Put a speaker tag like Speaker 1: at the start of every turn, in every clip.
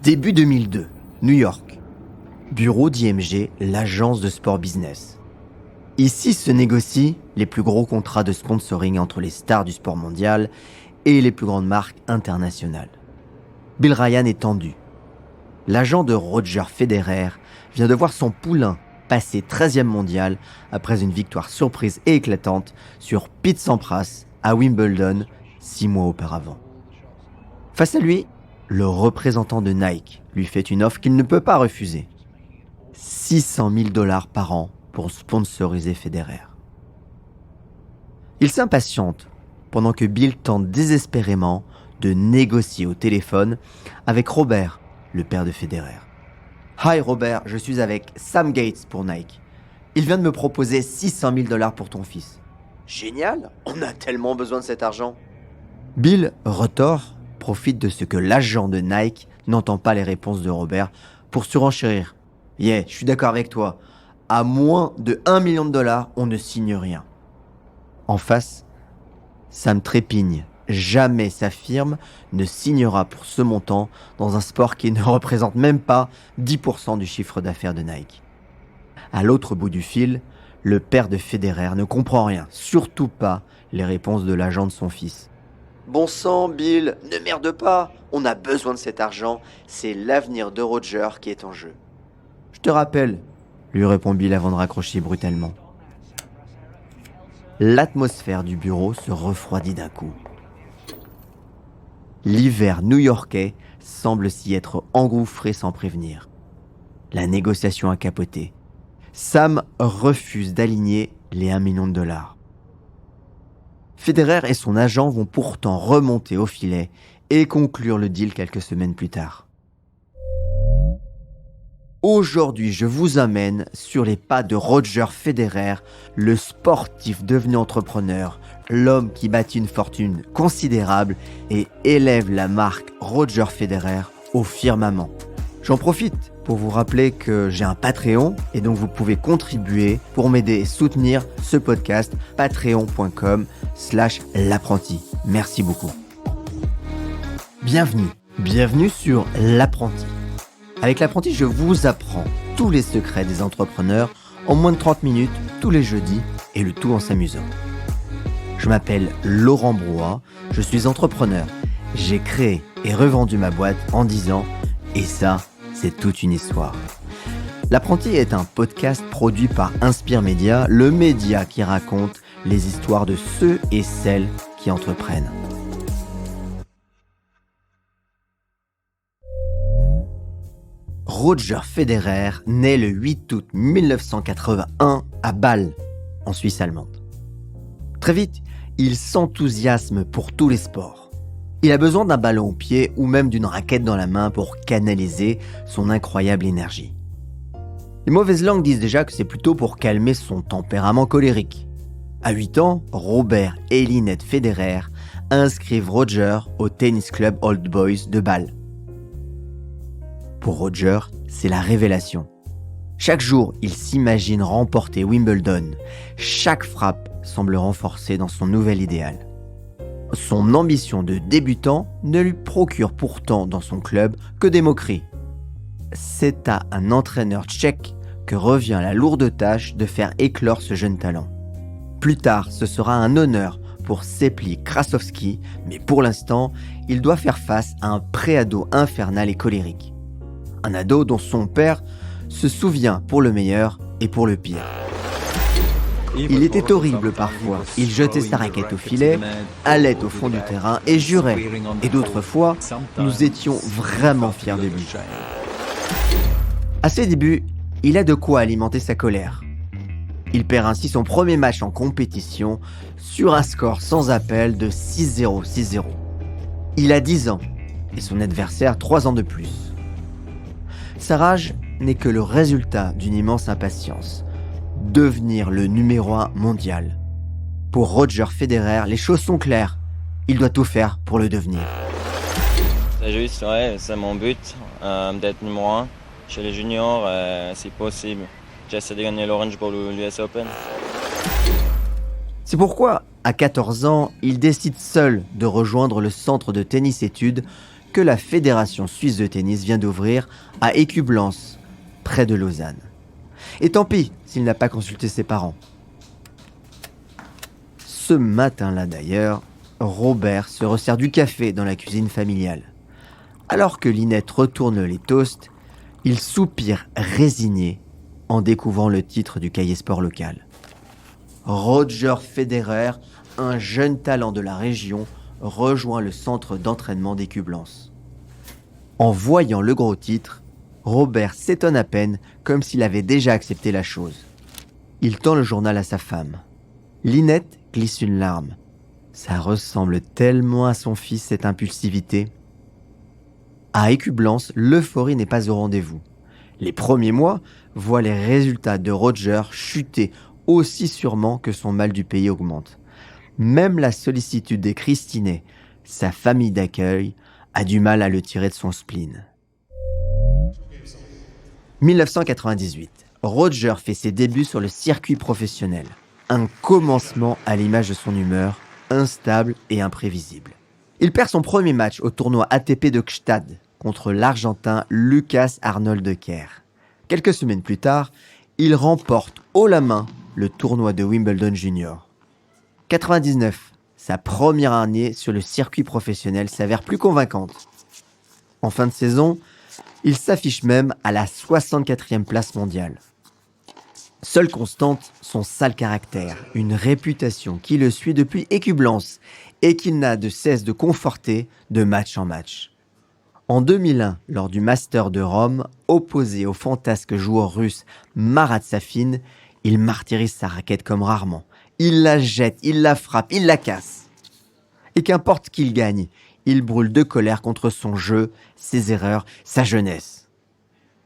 Speaker 1: Début 2002, New York. Bureau d'IMG, l'agence de sport business. Ici se négocient les plus gros contrats de sponsoring entre les stars du sport mondial et les plus grandes marques internationales. Bill Ryan est tendu. L'agent de Roger Federer vient de voir son poulain passer 13e mondial après une victoire surprise et éclatante sur Pete Sampras à Wimbledon 6 mois auparavant. Face à lui, le représentant de Nike lui fait une offre qu'il ne peut pas refuser. $600 000 par an pour sponsoriser Federer. Il s'impatiente pendant que Bill tente désespérément de négocier au téléphone avec Robert, le père de Federer. « Hi Robert, je suis avec Sam Gates pour Nike. Il vient de me proposer $600 000 pour ton fils. » « Génial, on a tellement besoin de cet argent. » Bill retort profite de ce que l'agent de Nike n'entend pas les réponses de Robert pour surenchérir. « Yeah, je suis d'accord avec toi. À moins de $1 million, on ne signe rien. » En face, Sam trépigne. Jamais sa firme ne signera pour ce montant dans un sport qui ne représente même pas 10% du chiffre d'affaires de Nike. À l'autre bout du fil, le père de Federer ne comprend rien, surtout pas les réponses de l'agent de son fils. « Bon sang, Bill, ne merde pas, on a besoin de cet argent, c'est l'avenir de Roger qui est en jeu. »« Je te rappelle, » lui répond Bill avant de raccrocher brutalement. L'atmosphère du bureau se refroidit d'un coup. L'hiver new-yorkais semble s'y être engouffré sans prévenir. La négociation a capoté. Sam refuse d'aligner les $1 million. Federer et son agent vont pourtant remonter au filet et conclure le deal quelques semaines plus tard. Aujourd'hui, je vous amène sur les pas de Roger Federer, le sportif devenu entrepreneur, l'homme qui bâtit une fortune considérable et élève la marque Roger Federer au firmament. J'en profite pour vous rappeler que j'ai un Patreon et donc vous pouvez contribuer pour m'aider et soutenir ce podcast, patreon.com/l'apprenti. Merci beaucoup. Bienvenue sur l'apprenti. Avec l'apprenti, je vous apprends tous les secrets des entrepreneurs en moins de 30 minutes tous les jeudis et le tout en s'amusant. Je m'appelle Laurent Brouat, je suis entrepreneur. J'ai créé et revendu ma boîte en 10 ans et ça, c'est toute une histoire. L'apprenti est un podcast produit par Inspire Média, le média qui raconte les histoires de ceux et celles qui entreprennent. Roger Federer naît le 8 août 1981 à Bâle, en Suisse allemande. Très vite, il s'enthousiasme pour tous les sports. Il a besoin d'un ballon au pied ou même d'une raquette dans la main pour canaliser son incroyable énergie. Les mauvaises langues disent déjà que c'est plutôt pour calmer son tempérament colérique. À 8 ans, Robert et Lynette Federer inscrivent Roger au Tennis Club Old Boys de Bâle. Pour Roger, c'est la révélation. Chaque jour, il s'imagine remporter Wimbledon. Chaque frappe semble renforcer dans son nouvel idéal. Son ambition de débutant ne lui procure pourtant dans son club que des moqueries. C'est à un entraîneur tchèque que revient la lourde tâche de faire éclore ce jeune talent. Plus tard, ce sera un honneur pour Sepli Krasovski, mais pour l'instant, il doit faire face à un pré-ado infernal et colérique. Un ado dont son père se souvient pour le meilleur et pour le pire. Il était horrible parfois. Il jetait sa raquette au filet, allait au fond du terrain et jurait. Et d'autres fois, nous étions vraiment fiers de lui. À ses débuts, il a de quoi alimenter sa colère. Il perd ainsi son premier match en compétition sur un score sans appel de 6-0, 6-0. Il a 10 ans et son adversaire 3 ans de plus. Sa rage n'est que le résultat d'une immense impatience. Devenir le numéro 1 mondial. Pour Roger Federer, les choses sont claires. Il doit tout faire pour le devenir.
Speaker 2: C'est juste, ouais, c'est mon but d'être numéro 1 chez les juniors, si possible. J'essaie de gagner l'Orange Bowl ou l'US Open.
Speaker 1: C'est pourquoi, à 14 ans, il décide seul de rejoindre le centre de tennis études que la Fédération suisse de tennis vient d'ouvrir à Écublens, près de Lausanne. Et tant pis s'il n'a pas consulté ses parents. Ce matin-là d'ailleurs, Robert se resserre du café dans la cuisine familiale. Alors que Linette retourne les toasts, il soupire résigné en découvrant le titre du cahier sport local. Roger Federer, un jeune talent de la région, rejoint le centre d'entraînement d'Écublens. En voyant le gros titre, Robert s'étonne à peine, comme s'il avait déjà accepté la chose. Il tend le journal à sa femme. Linette glisse une larme. Ça ressemble tellement à son fils, cette impulsivité. À Écublens, l'euphorie n'est pas au rendez-vous. Les premiers mois voient les résultats de Roger chuter aussi sûrement que son mal du pays augmente. Même la sollicitude des Christinais, sa famille d'accueil, a du mal à le tirer de son spleen. 1998, Roger fait ses débuts sur le circuit professionnel. Un commencement à l'image de son humeur, instable et imprévisible. Il perd son premier match au tournoi ATP de Gstaad contre l'Argentin Lucas Arnold de Kerr. Quelques semaines plus tard, il remporte haut la main le tournoi de Wimbledon Junior. 99, sa première année sur le circuit professionnel s'avère plus convaincante. En fin de saison, il s'affiche même à la 64e place mondiale. Seule constante, son sale caractère, une réputation qui le suit depuis Écublens et qu'il n'a de cesse de conforter de match en match. En 2001, lors du Master de Rome, opposé au fantasque joueur russe Marat Safin, il martyrise sa raquette comme rarement. Il la jette, il la frappe, il la casse. Et qu'importe qu'il gagne, il brûle de colère contre son jeu, ses erreurs, sa jeunesse.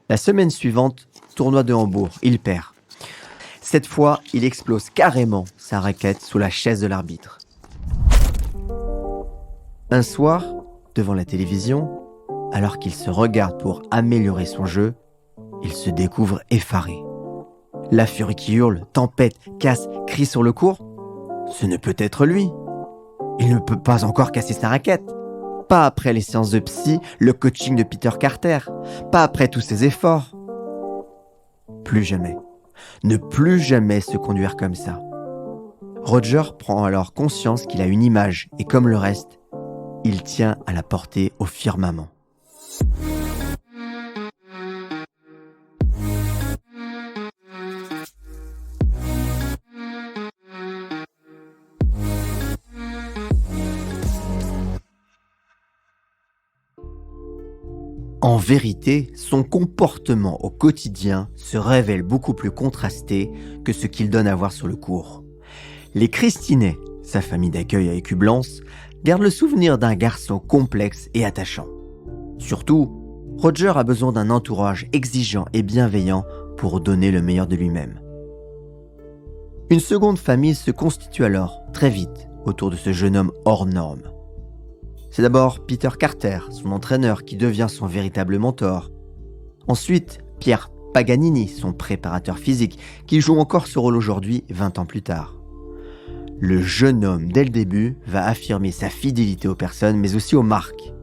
Speaker 1: La semaine suivante, tournoi de Hambourg, il perd. Cette fois, il explose carrément sa raquette sous la chaise de l'arbitre. Un soir, devant la télévision, alors qu'il se regarde pour améliorer son jeu, il se découvre effaré. La furie qui hurle, tempête, casse, crie sur le court. Ce ne peut être lui. Il ne peut pas encore casser sa raquette. Pas après les séances de psy, le coaching de Peter Carter. Pas après tous ses efforts. Plus jamais. Ne plus jamais se conduire comme ça. Roger prend alors conscience qu'il a une image et comme le reste, il tient à la porter au firmament. En vérité, son comportement au quotidien se révèle beaucoup plus contrasté que ce qu'il donne à voir sur le court. Les Christinais, sa famille d'accueil à Écublens, gardent le souvenir d'un garçon complexe et attachant. Surtout, Roger a besoin d'un entourage exigeant et bienveillant pour donner le meilleur de lui-même. Une seconde famille se constitue alors, très vite, autour de ce jeune homme hors norme. C'est d'abord Peter Carter, son entraîneur, qui devient son véritable mentor. Ensuite, Pierre Paganini, son préparateur physique, qui joue encore ce rôle aujourd'hui, 20 ans plus tard. Le jeune homme, dès le début, va affirmer sa fidélité aux personnes, mais aussi aux marques.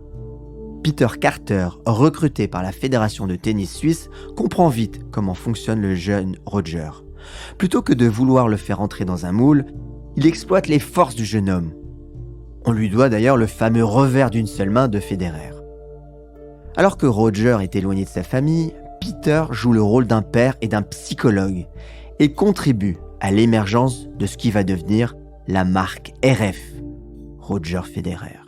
Speaker 1: Peter Carter, recruté par la Fédération de tennis suisse, comprend vite comment fonctionne le jeune Roger. Plutôt que de vouloir le faire entrer dans un moule, il exploite les forces du jeune homme. On lui doit d'ailleurs le fameux revers d'une seule main de Federer. Alors que Roger est éloigné de sa famille, Peter joue le rôle d'un père et d'un psychologue et contribue à l'émergence de ce qui va devenir la marque RF, Roger Federer.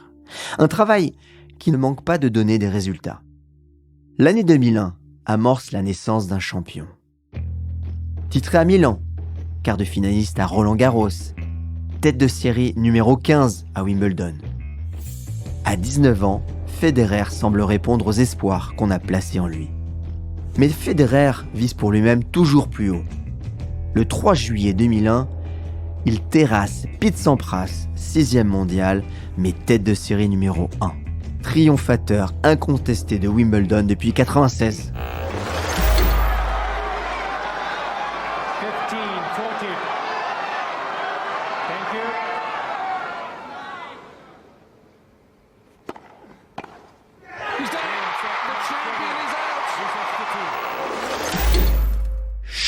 Speaker 1: Un travail qui ne manque pas de donner des résultats. L'année 2001 amorce la naissance d'un champion. Titré à Milan, quart de finaliste à Roland-Garros, tête de série numéro 15 à Wimbledon. À 19 ans, Federer semble répondre aux espoirs qu'on a placés en lui. Mais Federer vise pour lui-même toujours plus haut. Le 3 juillet 2001, il terrasse Pete Sampras, 6e mondial, mais tête de série numéro 1. Triomphateur incontesté de Wimbledon depuis 1996.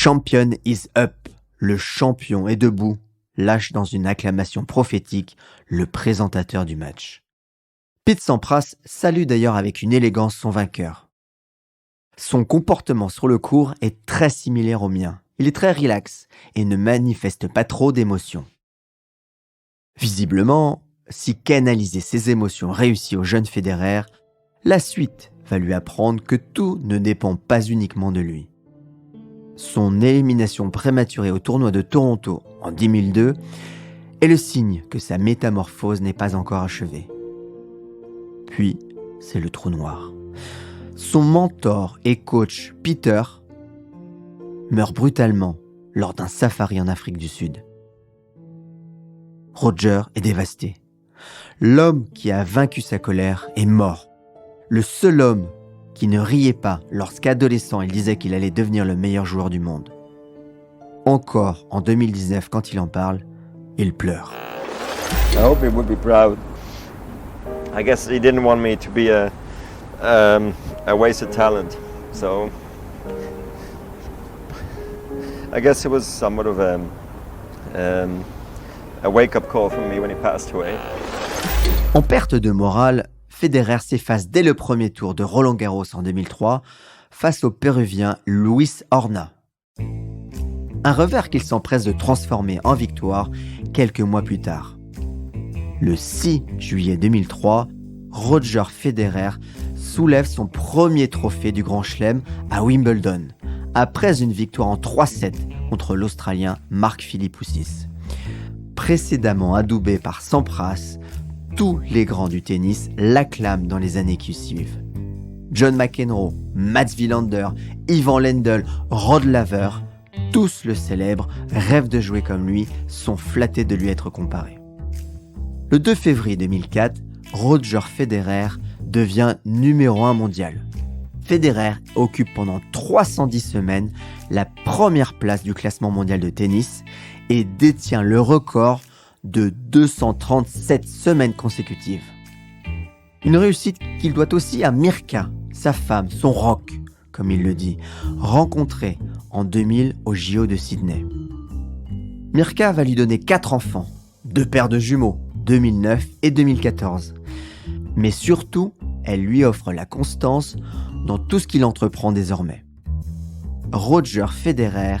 Speaker 1: Champion is up. Le champion est debout, lâche dans une acclamation prophétique le présentateur du match. Pete Sampras salue d'ailleurs avec une élégance son vainqueur. Son comportement sur le court est très similaire au mien. Il est très relax et ne manifeste pas trop d'émotions. Visiblement, si canaliser ses émotions réussit au jeune Federer, la suite va lui apprendre que tout ne dépend pas uniquement de lui. Son élimination prématurée au tournoi de Toronto en 2002 est le signe que sa métamorphose n'est pas encore achevée. Puis, c'est le trou noir. Son mentor et coach Peter meurt brutalement lors d'un safari en Afrique du Sud. Roger est dévasté. L'homme qui a vaincu sa colère est mort. Le seul homme qui ne riait pas lorsqu'adolescent il disait qu'il allait devenir le meilleur joueur du monde. Encore en 2019, quand il en parle, il pleure.
Speaker 3: I hope he would be proud. I guess he didn't want me to be a wasted talent, so I guess it was somewhat of a wake-up call for me when he passed away.
Speaker 1: En perte de morale, Federer s'efface dès le premier tour de Roland-Garros en 2003 face au Péruvien Luis Horna. Un revers qu'il s'empresse de transformer en victoire quelques mois plus tard. Le 6 juillet 2003, Roger Federer soulève son premier trophée du Grand Chelem à Wimbledon, après une victoire en 3-7 contre l'Australien Mark Philippoussis. Précédemment adoubé par Sampras, tous les grands du tennis l'acclament dans les années qui suivent. John McEnroe, Mats Wilander, Ivan Lendl, Rod Laver, tous le célèbrent, rêvent de jouer comme lui, sont flattés de lui être comparé. Le 2 février 2004, Roger Federer devient numéro 1 mondial. Federer occupe pendant 310 semaines la première place du classement mondial de tennis et détient le record de 237 semaines consécutives. Une réussite qu'il doit aussi à Mirka, sa femme, son rock, comme il le dit, rencontré en 2000 au JO de Sydney. Mirka va lui donner 4 enfants, 2 paires de jumeaux, 2009 et 2014. Mais surtout, elle lui offre la constance dans tout ce qu'il entreprend désormais. Roger Federer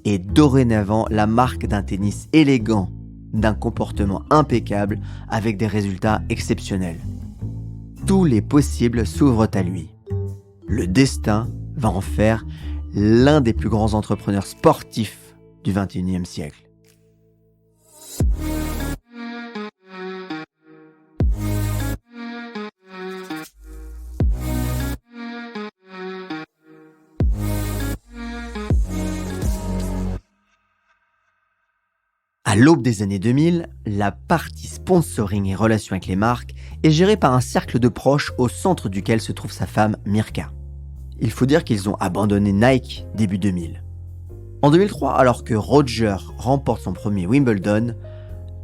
Speaker 1: est dorénavant la marque d'un tennis élégant, d'un comportement impeccable avec des résultats exceptionnels. Tous les possibles s'ouvrent à lui. Le destin va en faire l'un des plus grands entrepreneurs sportifs du XXIe siècle. À l'aube des années 2000, la partie sponsoring et relations avec les marques est gérée par un cercle de proches au centre duquel se trouve sa femme Mirka. Il faut dire qu'ils ont abandonné Nike début 2000. En 2003, alors que Roger remporte son premier Wimbledon,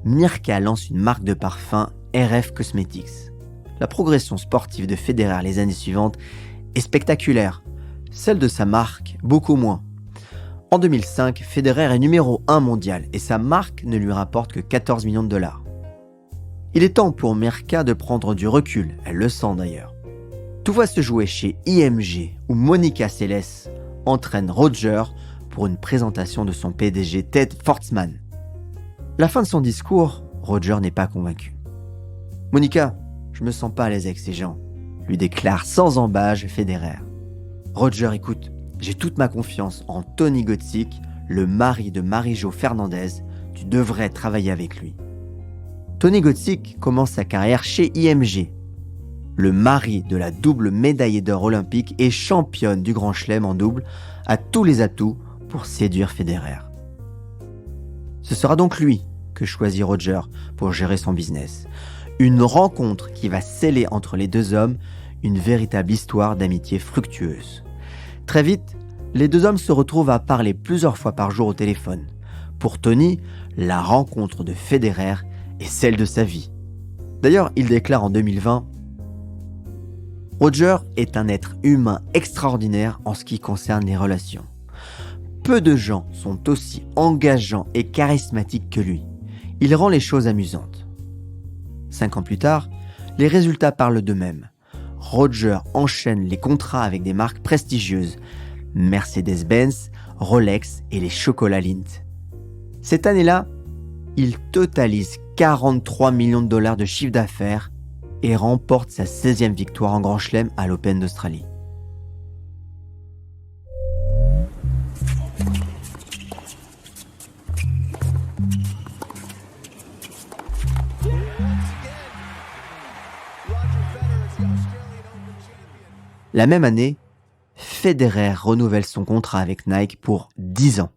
Speaker 1: Mirka lance une marque de parfum RF Cosmetics. La progression sportive de Federer les années suivantes est spectaculaire, celle de sa marque beaucoup moins. En 2005, Federer est numéro 1 mondial et sa marque ne lui rapporte que 14 millions de dollars. Il est temps pour Mirka de prendre du recul, elle le sent d'ailleurs. Tout va se jouer chez IMG où Monica Seles entraîne Roger pour une présentation de son PDG Ted Forstmann. La fin de son discours, Roger n'est pas convaincu. « Monica, je me sens pas à l'aise avec ces gens », lui déclare sans embâche Federer. Roger, écoute, j'ai toute ma confiance en Tony Godsick, le mari de Marie-Jo Fernandez. Tu devrais travailler avec lui. Tony Godsick commence sa carrière chez IMG. Le mari de la double médaillée d'or olympique et championne du Grand Chelem en double a tous les atouts pour séduire Federer. Ce sera donc lui que choisit Roger pour gérer son business. Une rencontre qui va sceller entre les deux hommes une véritable histoire d'amitié fructueuse. Très vite, les deux hommes se retrouvent à parler plusieurs fois par jour au téléphone. Pour Tony, la rencontre de Federer est celle de sa vie. D'ailleurs, il déclare en 2020 « Roger est un être humain extraordinaire en ce qui concerne les relations. Peu de gens sont aussi engageants et charismatiques que lui. Il rend les choses amusantes. 5 ans plus tard, les résultats parlent d'eux-mêmes. Roger enchaîne les contrats avec des marques prestigieuses, Mercedes-Benz, Rolex et les chocolats Lindt. Cette année-là, il totalise 43 millions de dollars de chiffre d'affaires et remporte sa 16e victoire en Grand Chelem à l'Open d'Australie. La même année, Federer renouvelle son contrat avec Nike pour 10 ans.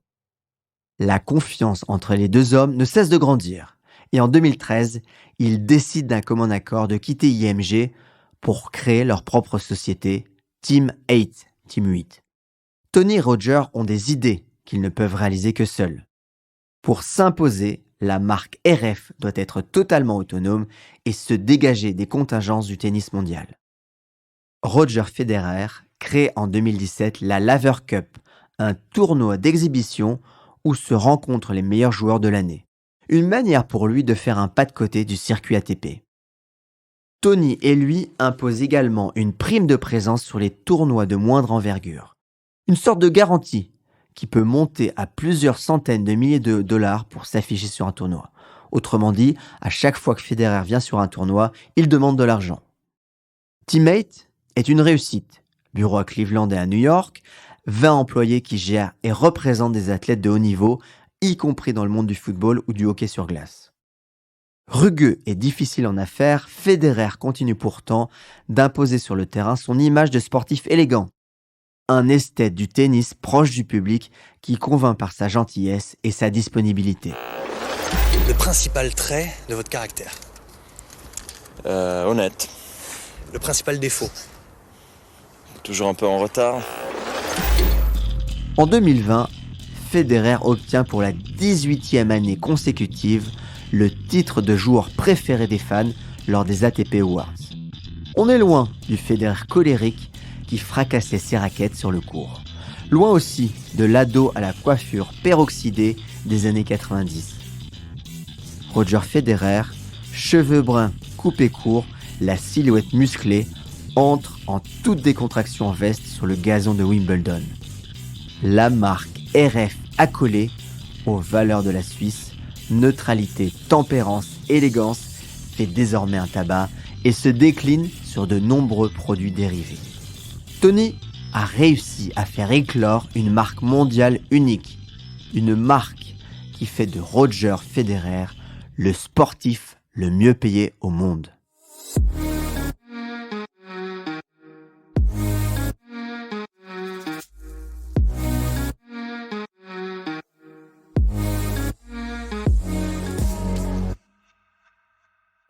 Speaker 1: La confiance entre les deux hommes ne cesse de grandir. Et en 2013, ils décident d'un commun accord de quitter IMG pour créer leur propre société, Team 8. Tony et Roger ont des idées qu'ils ne peuvent réaliser que seuls. Pour s'imposer, la marque RF doit être totalement autonome et se dégager des contingences du tennis mondial. Roger Federer crée en 2017 la Laver Cup, un tournoi d'exhibition où se rencontrent les meilleurs joueurs de l'année. Une manière pour lui de faire un pas de côté du circuit ATP. Tony et lui imposent également une prime de présence sur les tournois de moindre envergure. Une sorte de garantie qui peut monter à plusieurs centaines de milliers de dollars pour s'afficher sur un tournoi. Autrement dit, à chaque fois que Federer vient sur un tournoi, il demande de l'argent. Team 8 est une réussite. Bureau à Cleveland et à New York, 20 employés qui gèrent et représentent des athlètes de haut niveau, y compris dans le monde du football ou du hockey sur glace. Rugueux et difficile en affaires, Federer continue pourtant d'imposer sur le terrain son image de sportif élégant. Un esthète du tennis proche du public qui convainc par sa gentillesse et sa disponibilité.
Speaker 4: Le principal trait de votre caractère?
Speaker 2: Honnête.
Speaker 4: Le principal défaut?
Speaker 2: Toujours un peu en retard.
Speaker 1: En 2020, Federer obtient pour la 18e année consécutive le titre de joueur préféré des fans lors des ATP Awards. On est loin du Federer colérique qui fracassait ses raquettes sur le court. Loin aussi de l'ado à la coiffure peroxydée des années 90. Roger Federer, cheveux bruns coupés courts, la silhouette musclée, entre en toute décontraction en veste sur le gazon de Wimbledon. La marque RF accolée aux valeurs de la Suisse, neutralité, tempérance, élégance, fait désormais un tabac et se décline sur de nombreux produits dérivés. Tony a réussi à faire éclore une marque mondiale unique, une marque qui fait de Roger Federer le sportif le mieux payé au monde.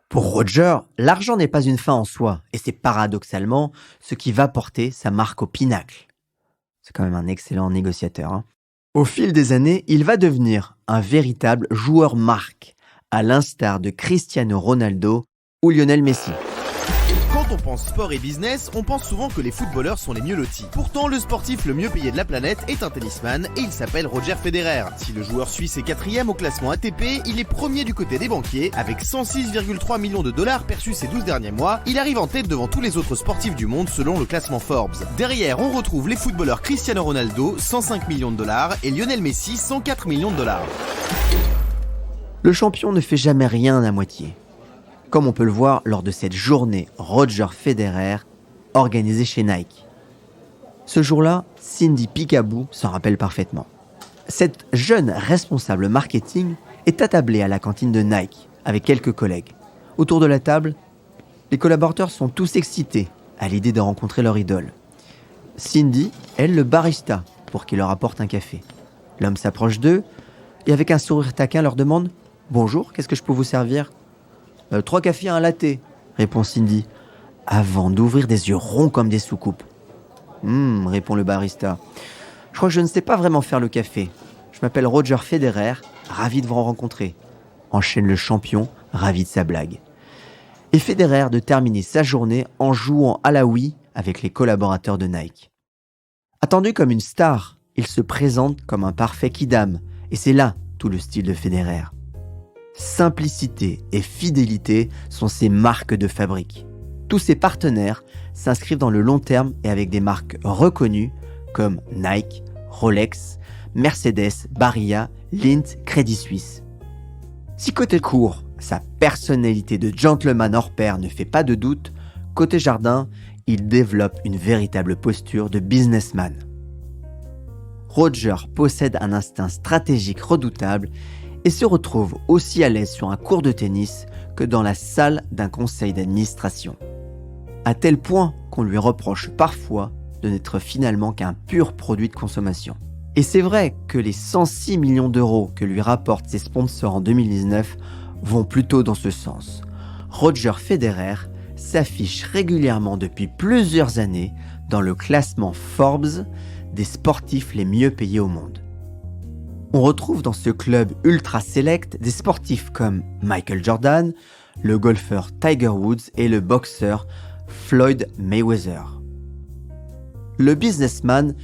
Speaker 1: Pour Roger, l'argent n'est pas une fin en soi, et c'est paradoxalement ce qui va porter sa marque au pinacle. C'est quand même un excellent négociateur, hein. Au fil des années, il va devenir un véritable joueur marque, à l'instar de Cristiano Ronaldo ou Lionel Messi.
Speaker 5: Quand on pense sport et business, on pense souvent que les footballeurs sont les mieux lotis. Pourtant, le sportif le mieux payé de la planète est un tennisman et il s'appelle Roger Federer. Si le joueur suisse est 4e au classement ATP, il est premier du côté des banquiers. Avec 106,3 millions de dollars perçus ces 12 derniers mois, il arrive en tête devant tous les autres sportifs du monde selon le classement Forbes. Derrière, on retrouve les footballeurs Cristiano Ronaldo, 105 millions de dollars et Lionel Messi, 104 millions de dollars.
Speaker 1: Le champion ne fait jamais rien à moitié. Comme on peut le voir lors de cette journée Roger Federer organisée chez Nike. Ce jour-là, Cindy Picaboo s'en rappelle parfaitement. Cette jeune responsable marketing est attablée à la cantine de Nike avec quelques collègues. Autour de la table, les collaborateurs sont tous excités à l'idée de rencontrer leur idole. Cindy, elle, le barista pour qu'il leur apporte un café. L'homme s'approche d'eux et avec un sourire taquin leur demande « Bonjour, qu'est-ce que je peux vous servir ?» 3 cafés et un latte, répond Cindy, avant d'ouvrir des yeux ronds comme des soucoupes. Répond le barista. Je crois que je ne sais pas vraiment faire le café. Je m'appelle Roger Federer, ravi de vous rencontrer. Enchaîne le champion, ravi de sa blague. Et Federer de terminer sa journée en jouant à la Wii avec les collaborateurs de Nike. Attendu comme une star il se présente comme un parfait kidam, et c'est là tout le style de Federer. Simplicité et fidélité sont ses marques de fabrique. Tous ses partenaires s'inscrivent dans le long terme et avec des marques reconnues comme Nike, Rolex, Mercedes, Barilla, Lindt, Crédit Suisse. Si côté court, sa personnalité de gentleman hors pair ne fait pas de doute, côté jardin, il développe une véritable posture de businessman. Roger possède un instinct stratégique redoutable et se retrouve aussi à l'aise sur un court de tennis que dans la salle d'un conseil d'administration. À tel point qu'on lui reproche parfois de n'être finalement qu'un pur produit de consommation. Et c'est vrai que les 106 millions d'euros que lui rapportent ses sponsors en 2019 vont plutôt dans ce sens. Roger Federer s'affiche régulièrement depuis plusieurs années dans le classement Forbes des sportifs les mieux payés au monde. On retrouve dans ce club ultra select des sportifs comme Michael Jordan, le golfeur Tiger Woods et le boxeur Floyd Mayweather. Le businessman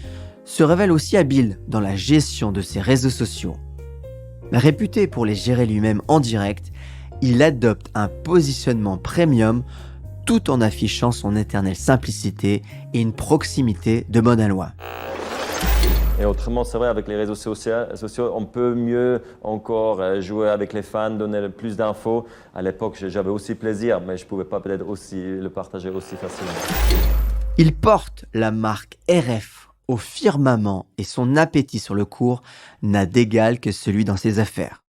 Speaker 1: se révèle aussi habile dans la gestion de ses réseaux sociaux. Réputé pour les gérer lui-même en direct, il adopte un positionnement premium tout en affichant son éternelle simplicité et une proximité de bonne loi.
Speaker 3: Et autrement, c'est vrai, avec les réseaux sociaux, on peut mieux encore jouer avec les fans, donner plus d'infos. À l'époque, j'avais aussi plaisir, mais je ne pouvais pas peut-être aussi le partager aussi facilement.
Speaker 1: Il porte la marque RF au firmament et son appétit sur le court n'a d'égal que celui dans ses affaires.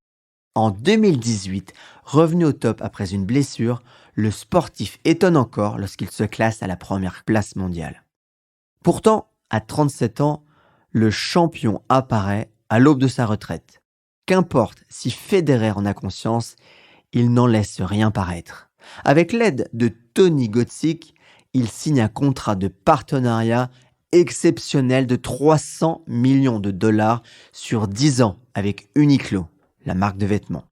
Speaker 1: En 2018, revenu au top après une blessure, le sportif étonne encore lorsqu'il se classe à la première place mondiale. Pourtant, à 37 ans, le champion apparaît à l'aube de sa retraite. Qu'importe si Federer en a conscience, il n'en laisse rien paraître. Avec l'aide de Tony Godsick, il signe un contrat de partenariat exceptionnel de 300 millions de dollars sur 10 ans avec Uniqlo, la marque de vêtements.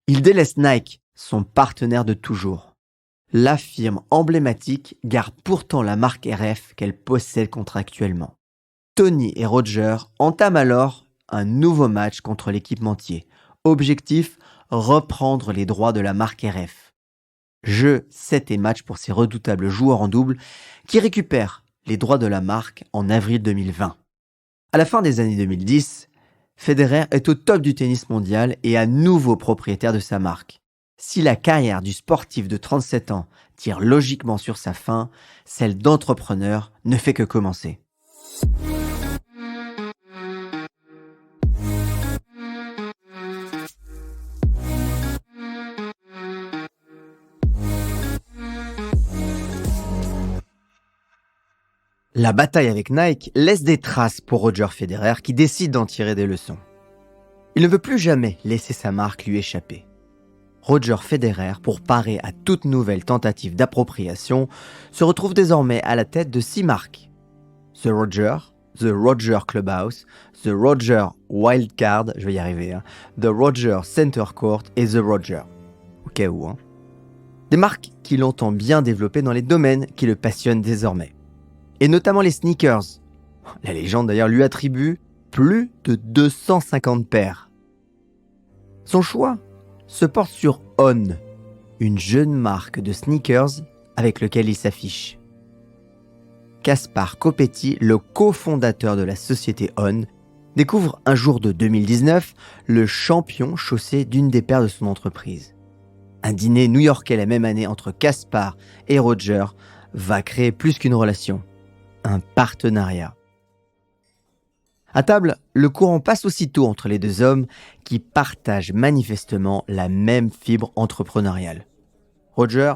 Speaker 1: Il délaisse Nike, son partenaire de toujours. La firme emblématique garde pourtant la marque RF qu'elle possède contractuellement. Tony et Roger entament alors un nouveau match contre l'équipementier. Objectif, reprendre les droits de la marque RF. Jeu, set et match pour ces redoutables joueurs en double qui récupèrent les droits de la marque en avril 2020. À la fin des années 2010, Federer est au top du tennis mondial et à nouveau propriétaire de sa marque. Si la carrière du sportif de 37 ans tire logiquement sur sa fin, celle d'entrepreneur ne fait que commencer. La bataille avec Nike laisse des traces pour Roger Federer qui décide d'en tirer des leçons. Il ne veut plus jamais laisser sa marque lui échapper. Roger Federer, pour parer à toute nouvelle tentative d'appropriation, se retrouve désormais à la tête de 6 marques. The Roger Clubhouse, The Roger Wildcard, je vais y arriver, The Roger Center Court et The Roger. Au cas où, Des marques qu'il entend bien développer dans les domaines qui le passionnent désormais. Et notamment les sneakers. La légende d'ailleurs lui attribue plus de 250 paires. Son choix se porte sur On, une jeune marque de sneakers avec laquelle il s'affiche. Caspar Coppetti, le cofondateur de la société On, découvre un jour de 2019 le champion chaussé d'une des paires de son entreprise. Un dîner new-yorkais la même année entre Caspar et Roger va créer plus qu'une relation. Un partenariat. À table, le courant passe aussitôt entre les deux hommes qui partagent manifestement la même fibre entrepreneuriale. Roger,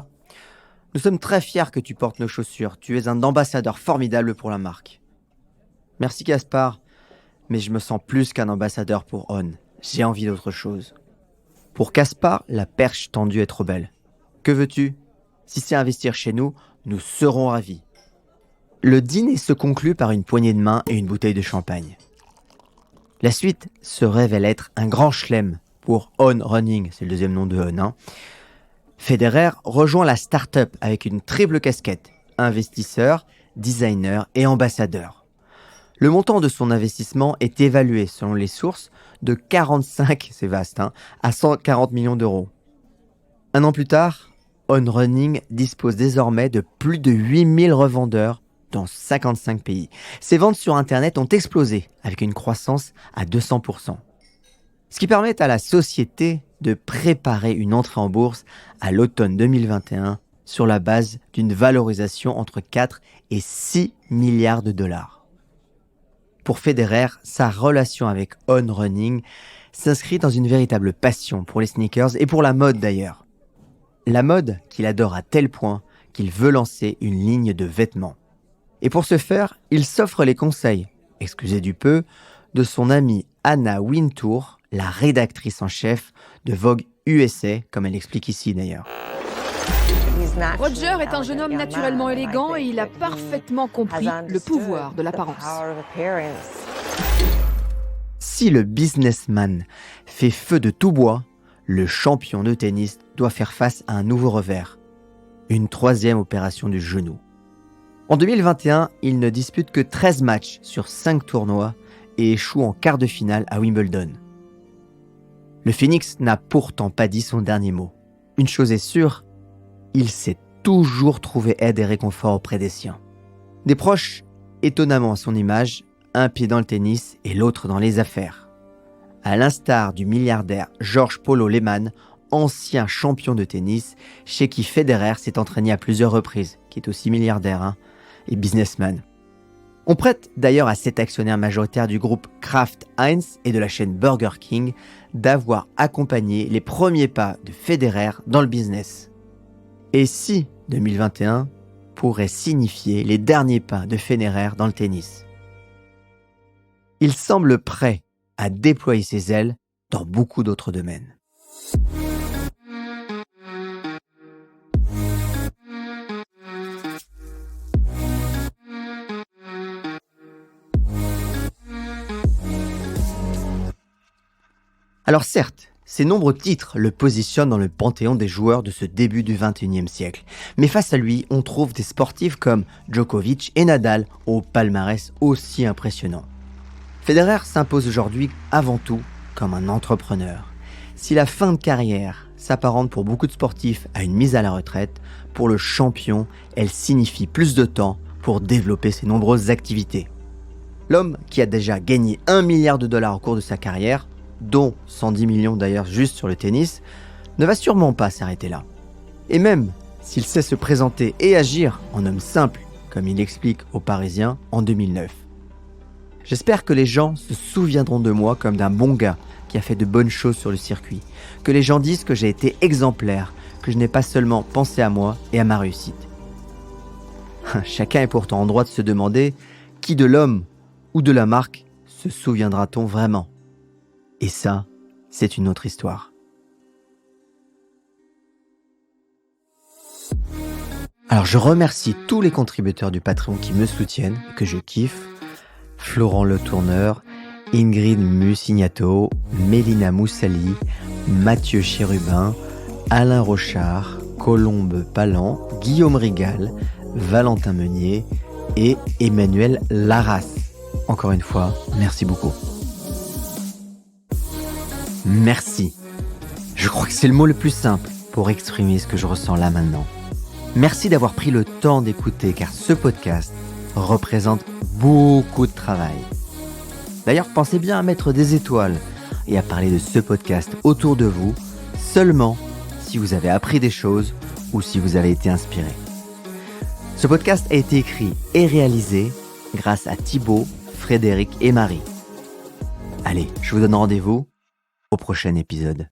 Speaker 1: nous sommes très fiers que tu portes nos chaussures. Tu es un ambassadeur formidable pour la marque. Merci Caspar, mais je me sens plus qu'un ambassadeur pour On. J'ai envie d'autre chose. Pour Caspar, la perche tendue est trop belle. Que veux-tu ? Si c'est investir chez nous, nous serons ravis. Le dîner se conclut par une poignée de main et une bouteille de champagne. La suite se révèle être un grand chelem pour On Running, c'est le deuxième nom de On. Federer rejoint la start-up avec une triple casquette, investisseur, designer et ambassadeur. Le montant de son investissement est évalué, selon les sources, de 45, c'est vaste, à 140 millions d'euros. Un an plus tard, On Running dispose désormais de plus de 8000 revendeurs dans 55 pays. Ses ventes sur Internet ont explosé avec une croissance à 200%. Ce qui permet à la société de préparer une entrée en bourse à l'automne 2021 sur la base d'une valorisation entre 4 et 6 milliards de dollars. Pour Federer, sa relation avec On Running s'inscrit dans une véritable passion pour les sneakers et pour la mode d'ailleurs. La mode qu'il adore à tel point qu'il veut lancer une ligne de vêtements. Et pour ce faire, il s'offre les conseils, excusez du peu, de son amie Anna Wintour, la rédactrice en chef de Vogue USA, comme elle explique ici d'ailleurs.
Speaker 6: Roger est un jeune homme naturellement élégant et il a parfaitement compris le pouvoir de l'apparence.
Speaker 1: Si le businessman fait feu de tout bois, le champion de tennis doit faire face à un nouveau revers. Une 3e opération du genou. En 2021, il ne dispute que 13 matchs sur 5 tournois et échoue en quart de finale à Wimbledon. Le Phoenix n'a pourtant pas dit son dernier mot. Une chose est sûre, il sait toujours trouver aide et réconfort auprès des siens. Des proches, étonnamment à son image, un pied dans le tennis et l'autre dans les affaires. À l'instar du milliardaire George Paulo Lehmann, ancien champion de tennis, chez qui Federer s'est entraîné à plusieurs reprises, qui est aussi milliardaire et businessman. On prête d'ailleurs à cet actionnaire majoritaire du groupe Kraft Heinz et de la chaîne Burger King d'avoir accompagné les premiers pas de Federer dans le business. Et si 2021 pourrait signifier les derniers pas de Federer dans le tennis? Il semble prêt à déployer ses ailes dans beaucoup d'autres domaines. Alors certes, ses nombreux titres le positionnent dans le panthéon des joueurs de ce début du XXIe siècle. Mais face à lui, on trouve des sportifs comme Djokovic et Nadal au palmarès aussi impressionnant. Federer s'impose aujourd'hui avant tout comme un entrepreneur. Si la fin de carrière s'apparente pour beaucoup de sportifs à une mise à la retraite, pour le champion, elle signifie plus de temps pour développer ses nombreuses activités. L'homme qui a déjà gagné 1 milliard de dollars au cours de sa carrière, dont 110 millions d'ailleurs juste sur le tennis, ne va sûrement pas s'arrêter là. Et même s'il sait se présenter et agir en homme simple, comme il explique aux Parisiens en 2009. J'espère que les gens se souviendront de moi comme d'un bon gars qui a fait de bonnes choses sur le circuit, que les gens disent que j'ai été exemplaire, que je n'ai pas seulement pensé à moi et à ma réussite. Chacun est pourtant en droit de se demander qui de l'homme ou de la marque se souviendra-t-on vraiment ? Et ça, c'est une autre histoire. Alors je remercie tous les contributeurs du Patreon qui me soutiennent et que je kiffe. Florent Le Tourneur, Ingrid Musignato, Mélina Moussali, Mathieu Chérubin, Alain Rochard, Colombe Palan, Guillaume Rigal, Valentin Meunier et Emmanuel Larras. Encore une fois, merci beaucoup. Merci. Je crois que c'est le mot le plus simple pour exprimer ce que je ressens là maintenant. Merci d'avoir pris le temps d'écouter car ce podcast représente beaucoup de travail. D'ailleurs, pensez bien à mettre des étoiles et à parler de ce podcast autour de vous seulement si vous avez appris des choses ou si vous avez été inspiré. Ce podcast a été écrit et réalisé grâce à Thibaut, Frédéric et Marie. Allez, je vous donne rendez-vous au prochain épisode.